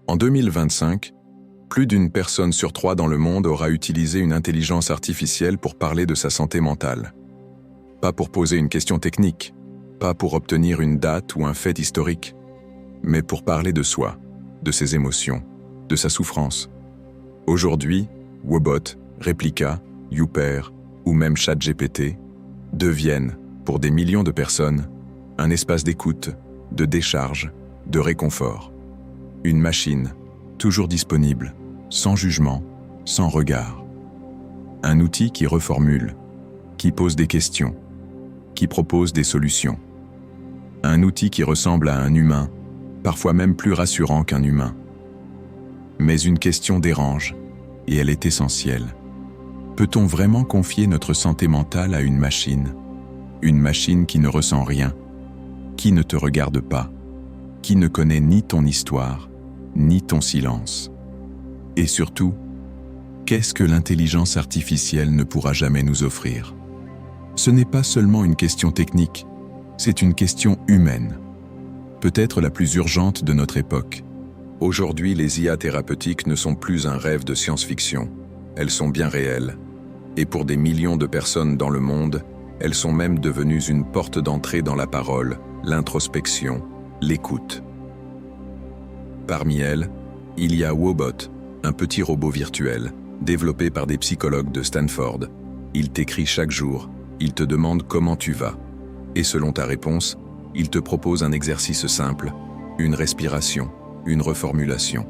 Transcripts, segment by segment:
En 2025, plus d'une personne sur 3 dans le monde aura utilisé une intelligence artificielle pour parler de sa santé mentale. Pas pour poser une question technique, pas pour obtenir une date ou un fait historique, mais pour parler de soi, de ses émotions, de sa souffrance. Aujourd'hui, Woebot, Replika, Youper ou même ChatGPT deviennent, pour des millions de personnes, un espace d'écoute, de décharge, de réconfort. Une machine, toujours disponible, sans jugement, sans regard. Un outil qui reformule, qui pose des questions, qui propose des solutions. Un outil qui ressemble à un humain, parfois même plus rassurant qu'un humain. Mais une question dérange, et elle est essentielle. Peut-on vraiment confier notre santé mentale à une machine? Une machine qui ne ressent rien, qui ne te regarde pas, qui ne connaît ni ton histoire, ni ton silence. Et surtout, qu'est-ce que l'intelligence artificielle ne pourra jamais nous offrir? Ce n'est pas seulement une question technique, c'est une question humaine. Peut-être la plus urgente de notre époque. Aujourd'hui, les IA thérapeutiques ne sont plus un rêve de science-fiction. Elles sont bien réelles. Et pour des millions de personnes dans le monde, elles sont même devenues une porte d'entrée dans la parole, l'introspection, l'écoute. Parmi elles, il y a Woebot, un petit robot virtuel, développé par des psychologues de Stanford. Il t'écrit chaque jour, il te demande comment tu vas. Et selon ta réponse, il te propose un exercice simple, une respiration, une reformulation.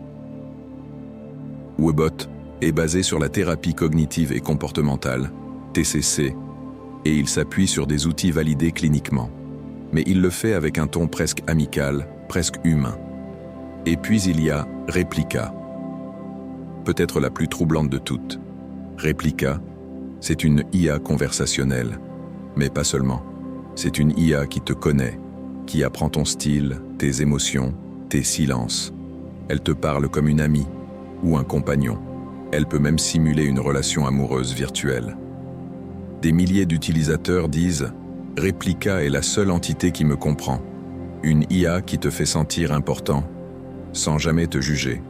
Woebot est basé sur la thérapie cognitive et comportementale, TCC, et il s'appuie sur des outils validés cliniquement. Mais il le fait avec un ton presque amical, presque humain. Et puis il y a Replika, peut-être la plus troublante de toutes. Replika, c'est une IA conversationnelle, mais pas seulement. C'est une IA qui te connaît, qui apprend ton style, tes émotions, tes silences. Elle te parle comme une amie ou un compagnon. Elle peut même simuler une relation amoureuse virtuelle. Des milliers d'utilisateurs disent « Replika est la seule entité qui me comprend. Une IA qui te fait sentir important, sans jamais te juger. »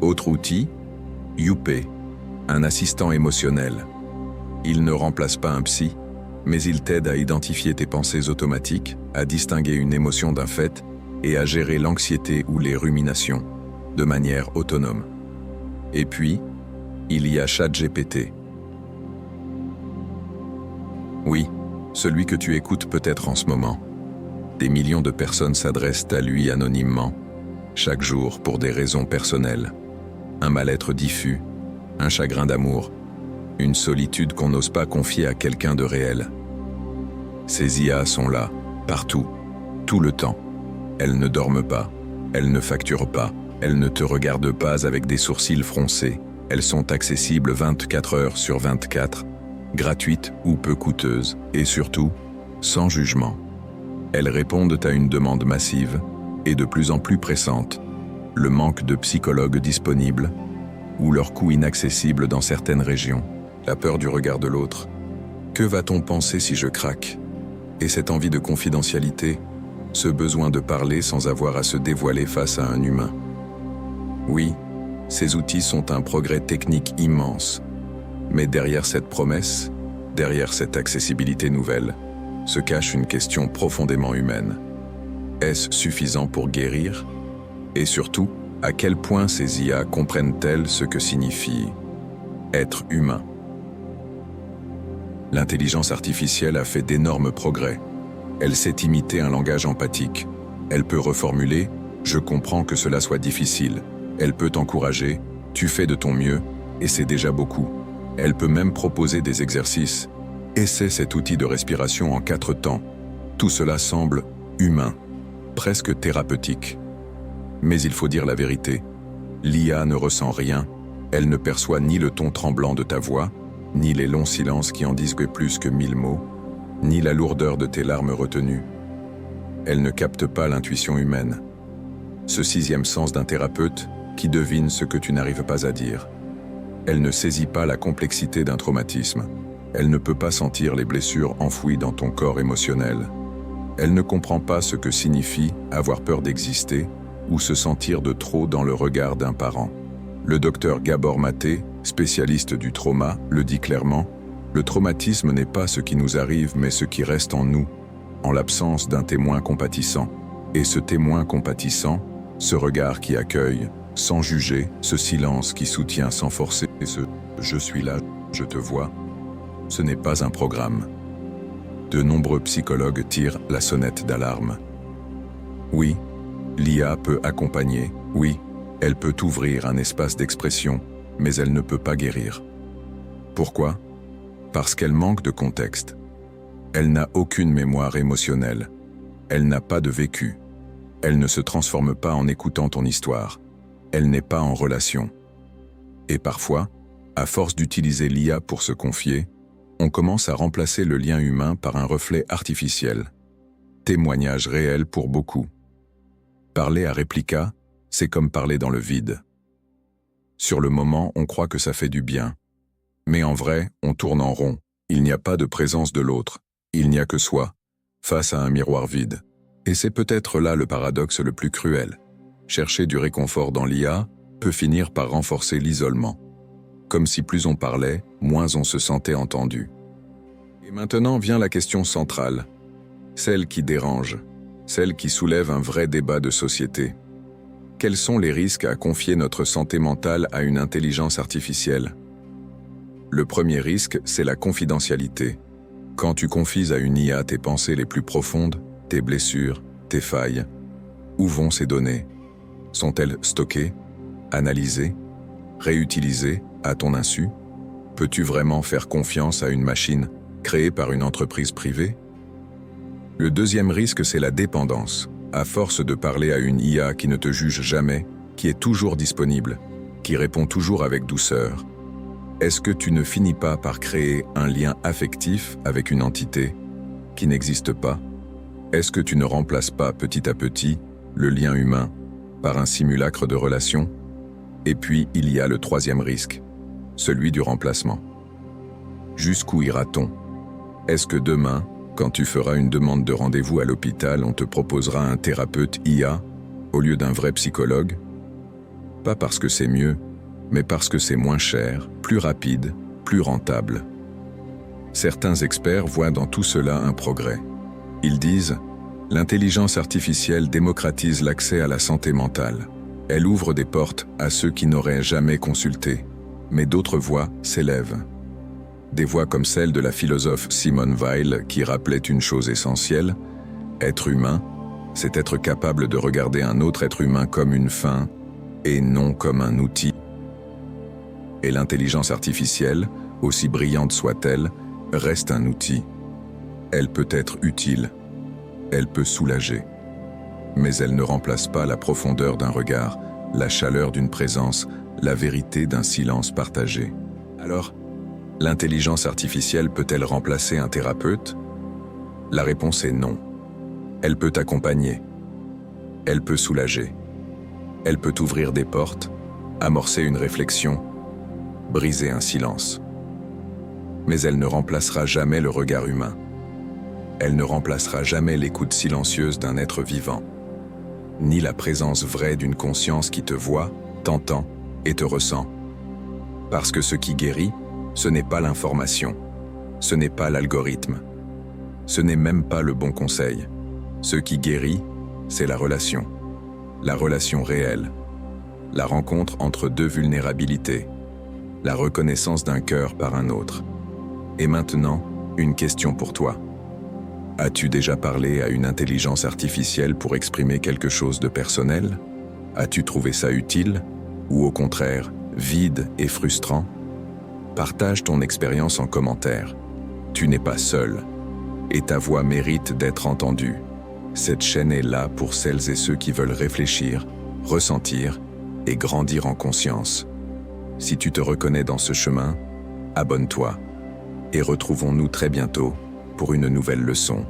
Autre outil, Youper, un assistant émotionnel. Il ne remplace pas un psy, mais il t'aide à identifier tes pensées automatiques, à distinguer une émotion d'un fait et à gérer l'anxiété ou les ruminations, de manière autonome. Et puis, il y a ChatGPT. Oui, celui que tu écoutes peut-être en ce moment. Des millions de personnes s'adressent à lui anonymement, chaque jour pour des raisons personnelles. Un mal-être diffus, un chagrin d'amour, une solitude qu'on n'ose pas confier à quelqu'un de réel. Ces IA sont là, partout, tout le temps. Elles ne dorment pas, elles ne facturent pas, elles ne te regardent pas avec des sourcils froncés. Elles sont accessibles 24 heures sur 24, gratuites ou peu coûteuses, et surtout, sans jugement. Elles répondent à une demande massive et de plus en plus pressante, le manque de psychologues disponibles ou leur coût inaccessible dans certaines régions, la peur du regard de l'autre. Que va-t-on penser si je craque? Et cette envie de confidentialité, ce besoin de parler sans avoir à se dévoiler face à un humain. Oui, ces outils sont un progrès technique immense, mais derrière cette promesse, derrière cette accessibilité nouvelle, se cache une question profondément humaine. Est-ce suffisant pour guérir? Et surtout, à quel point ces IA comprennent-elles ce que signifie être humain? L'intelligence artificielle a fait d'énormes progrès. Elle sait imiter un langage empathique. Elle peut reformuler « Je comprends que cela soit difficile ». Elle peut t'encourager « Tu fais de ton mieux » et c'est déjà beaucoup. Elle peut même proposer des exercices. Essaie cet outil de respiration en 4 temps. Tout cela semble humain, presque thérapeutique. Mais il faut dire la vérité. L'IA ne ressent rien. Elle ne perçoit ni le ton tremblant de ta voix, ni les longs silences qui en disent plus que 1000 mots, ni la lourdeur de tes larmes retenues. Elle ne capte pas l'intuition humaine. Ce 6e sens d'un thérapeute qui devine ce que tu n'arrives pas à dire. Elle ne saisit pas la complexité d'un traumatisme. Elle ne peut pas sentir les blessures enfouies dans ton corps émotionnel. Elle ne comprend pas ce que signifie avoir peur d'exister ou se sentir de trop dans le regard d'un parent. Le docteur Gabor Maté, spécialiste du trauma, le dit clairement, le traumatisme n'est pas ce qui nous arrive mais ce qui reste en nous, en l'absence d'un témoin compatissant. Et ce témoin compatissant, ce regard qui accueille, sans juger, ce silence qui soutient sans forcer, et ce « je suis là, je te vois », ce n'est pas un programme. De nombreux psychologues tirent la sonnette d'alarme. Oui, l'IA peut accompagner, oui, elle peut ouvrir un espace d'expression, mais elle ne peut pas guérir. Pourquoi? Parce qu'elle manque de contexte. Elle n'a aucune mémoire émotionnelle. Elle n'a pas de vécu. Elle ne se transforme pas en écoutant ton histoire. Elle n'est pas en relation. Et parfois, à force d'utiliser l'IA pour se confier, on commence à remplacer le lien humain par un reflet artificiel. Témoignage réel pour beaucoup. Parler à réplica, c'est comme parler dans le vide. Sur le moment, on croit que ça fait du bien. Mais en vrai, on tourne en rond. Il n'y a pas de présence de l'autre. Il n'y a que soi, face à un miroir vide. Et c'est peut-être là le paradoxe le plus cruel. Chercher du réconfort dans l'IA peut finir par renforcer l'isolement. Comme si plus on parlait, moins on se sentait entendu. Et maintenant vient la question centrale, celle qui dérange, celle qui soulève un vrai débat de société. Quels sont les risques à confier notre santé mentale à une intelligence artificielle? Le premier risque, c'est la confidentialité. Quand tu confies à une IA tes pensées les plus profondes, tes blessures, tes failles, où vont ces données? Sont-elles stockées, analysées, réutilisées à ton insu? Peux-tu vraiment faire confiance à une machine créée par une entreprise privée? Le deuxième risque, c'est la dépendance. À force de parler à une IA qui ne te juge jamais, qui est toujours disponible, qui répond toujours avec douceur, est-ce que tu ne finis pas par créer un lien affectif avec une entité qui n'existe pas? Est-ce que tu ne remplaces pas petit à petit le lien humain par un simulacre de relation? Et puis, il y a le troisième risque, celui du remplacement. Jusqu'où ira-t-on? Est-ce que demain, quand tu feras une demande de rendez-vous à l'hôpital, on te proposera un thérapeute IA au lieu d'un vrai psychologue? Pas parce que c'est mieux, mais parce que c'est moins cher, plus rapide, plus rentable. Certains experts voient dans tout cela un progrès. Ils disent « L'intelligence artificielle démocratise l'accès à la santé mentale. Elle ouvre des portes à ceux qui n'auraient jamais consulté. Mais d'autres voix s'élèvent. Des voix comme celle de la philosophe Simone Weil qui rappelait une chose essentielle, être humain, c'est être capable de regarder un autre être humain comme une fin et non comme un outil. Et l'intelligence artificielle, aussi brillante soit-elle, reste un outil. Elle peut être utile, elle peut soulager. Mais elle ne remplace pas la profondeur d'un regard, la chaleur d'une présence, la vérité d'un silence partagé. Alors, l'intelligence artificielle peut-elle remplacer un thérapeute? La réponse est non. Elle peut accompagner. Elle peut soulager. Elle peut ouvrir des portes, amorcer une réflexion, briser un silence. Mais elle ne remplacera jamais le regard humain. Elle ne remplacera jamais l'écoute silencieuse d'un être vivant, ni la présence vraie d'une conscience qui te voit, t'entend et te ressent. Parce que ce qui guérit, ce n'est pas l'information, ce n'est pas l'algorithme, ce n'est même pas le bon conseil. Ce qui guérit, c'est la relation réelle, la rencontre entre deux vulnérabilités, la reconnaissance d'un cœur par un autre. Et maintenant, une question pour toi. As-tu déjà parlé à une intelligence artificielle pour exprimer quelque chose de personnel? As-tu trouvé ça utile? Ou au contraire, vide et frustrant? Partage ton expérience en commentaire. Tu n'es pas seul, et ta voix mérite d'être entendue. Cette chaîne est là pour celles et ceux qui veulent réfléchir, ressentir et grandir en conscience. Si tu te reconnais dans ce chemin, abonne-toi et retrouvons-nous très bientôt pour une nouvelle leçon.